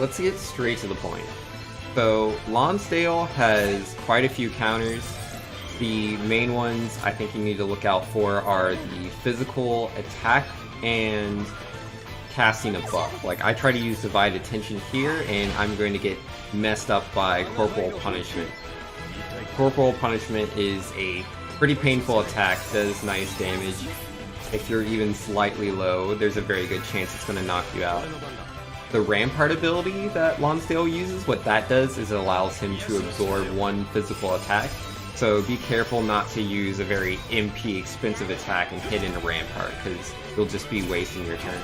let's get straight to the point. So Lonsdale has quite a few counters. The main ones I think you need to look out for are the physical attack and casting a buff. Like, I try to use Divide Attention here, and I'm going to get messed up by Corporal Punishment. Corporal Punishment is a pretty painful attack, does nice damage. If you're even slightly low, there's a very good chance it's going to knock you out. The Rampart ability that Lonsdale uses, what that does is it allows him to absorb one physical attack. So be careful not to use a very MP expensive attack and hit in a Rampart, because you'll just be wasting your turn.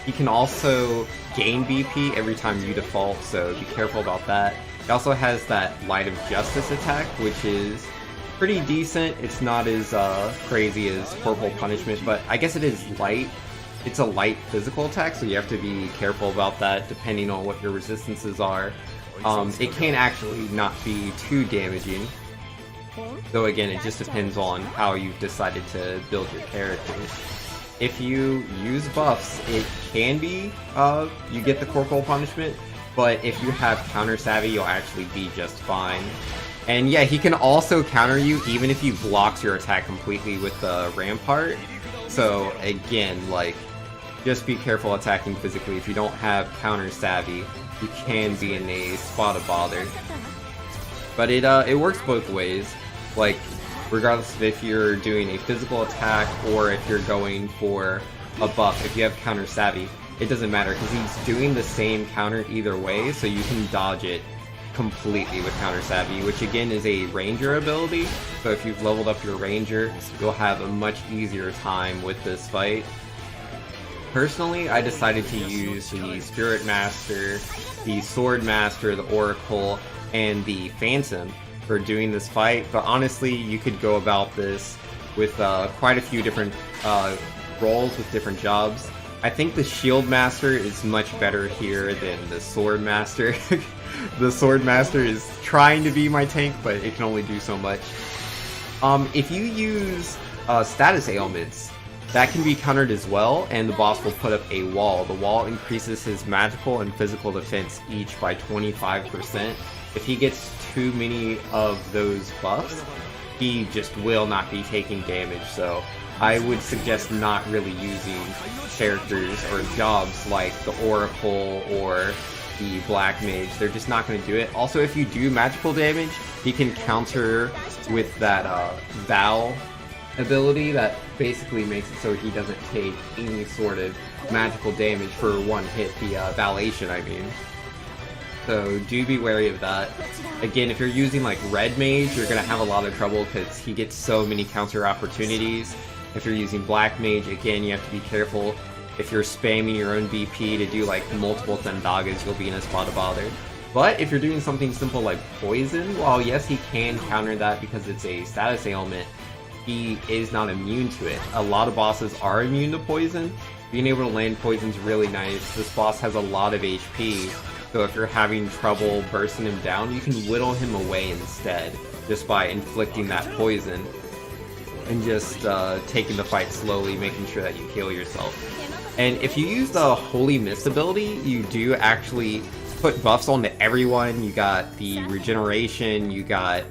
He can also gain BP every time you default, so be careful about that. He also has that Light of Justice attack, which is pretty decent. It's not as crazy as Corporal Punishment, but I guess it is light. It's a light physical attack, so you have to be careful about that depending on what your resistances are. It can actually not be too damaging, though again, it just depends on how you've decided to build your characters. If you use buffs, it can be, you get the Corporal Punishment, but if you have Counter Savvy, you'll actually be just fine. And yeah, he can also counter you even if he blocks your attack completely with the Rampart. So again, like, just be careful attacking physically. If you don't have Counter Savvy, you can be in a spot of bother. But it works both ways. Like, regardless of if you're doing a physical attack or if you're going for a buff, if you have Counter Savvy, it doesn't matter because he's doing the same counter either way, so you can dodge it completely with Counter Savvy, which again is a Ranger ability. So if you've leveled up your Ranger, you'll have a much easier time with this fight. Personally, I decided to use the Spirit Master, the Sword Master, the Oracle, and the Phantom for doing this fight, but honestly, you could go about this with quite a few different roles with different jobs. I think the Shield Master is much better here than the Sword Master. The Sword Master is trying to be my tank, but it can only do so much. If you use status ailments, that can be countered as well, and the boss will put up a wall. The wall increases his magical and physical defense each by 25%. If he gets too many of those buffs, he just will not be taking damage, so I would suggest not really using characters or jobs like the Oracle or the Black Mage. They're just not going to do it. Also, if you do magical damage, he can counter with that Val ability that basically makes it so he doesn't take any sort of magical damage for one hit, the Valation, I mean. So do be wary of that. Again, if you're using like Red Mage, you're going to have a lot of trouble because he gets so many counter opportunities. If you're using Black Mage, again, you have to be careful. If you're spamming your own BP to do like multiple Zendagas, you'll be in a spot of bother. But if you're doing something simple like Poison, while yes, he can counter that because it's a status ailment, he is not immune to it. A lot of bosses are immune to Poison. Being able to land Poison's really nice. This boss has a lot of HP, so if you're having trouble bursting him down, you can whittle him away instead, just by inflicting that poison, and just taking the fight slowly, making sure that you heal yourself. And if you use the Holy Mist ability, you do actually put buffs onto everyone. You got the regeneration, you got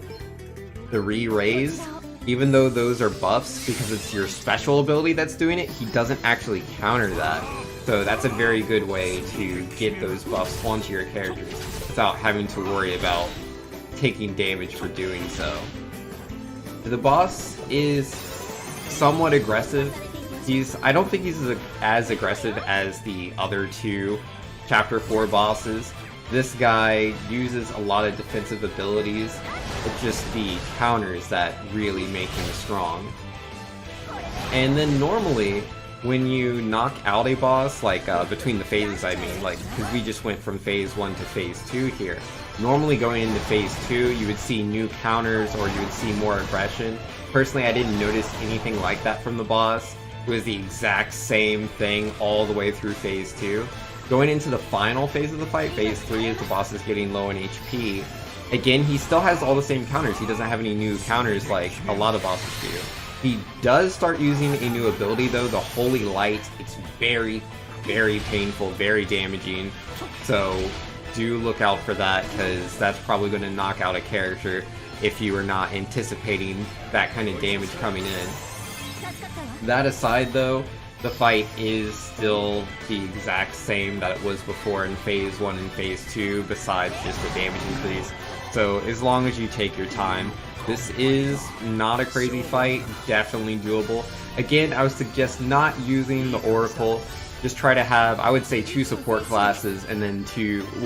the Reraise. Even though those are buffs, because it's your special ability that's doing it, he doesn't actually counter that. So that's a very good way to get those buffs onto your characters without having to worry about taking damage for doing so. The boss is somewhat aggressive. I don't think he's as aggressive as the other two Chapter 4 bosses. This guy uses a lot of defensive abilities. It's just the counters that really make him strong. And then normally, when you knock out a boss, like between the phases I mean, like, because we just went from phase 1 to phase 2 here. Normally going into phase 2, you would see new counters or you would see more aggression. Personally, I didn't notice anything like that from the boss. It was the exact same thing all the way through phase 2. Going into the final phase of the fight, phase 3, as the boss is getting low in HP, again, he still has all the same counters. He doesn't have any new counters like a lot of bosses do. He does start using a new ability though, the Holy Light. It's very, very painful, very damaging. So do look out for that, because that's probably going to knock out a character if you are not anticipating that kind of damage coming in. That aside though, the fight is still the exact same that it was before in Phase 1 and Phase 2, besides just the damage increase. So as long as you take your time, this is not a crazy fight, definitely doable. Again, I would suggest not using the Oracle. Just try to have, I would say, 2 support classes, and then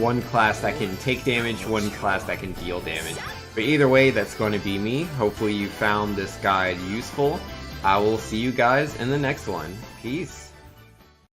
one class that can take damage, 1 class that can deal damage. But either way, that's going to be me. Hopefully you found this guide useful. I will see you guys in the next one. Peace.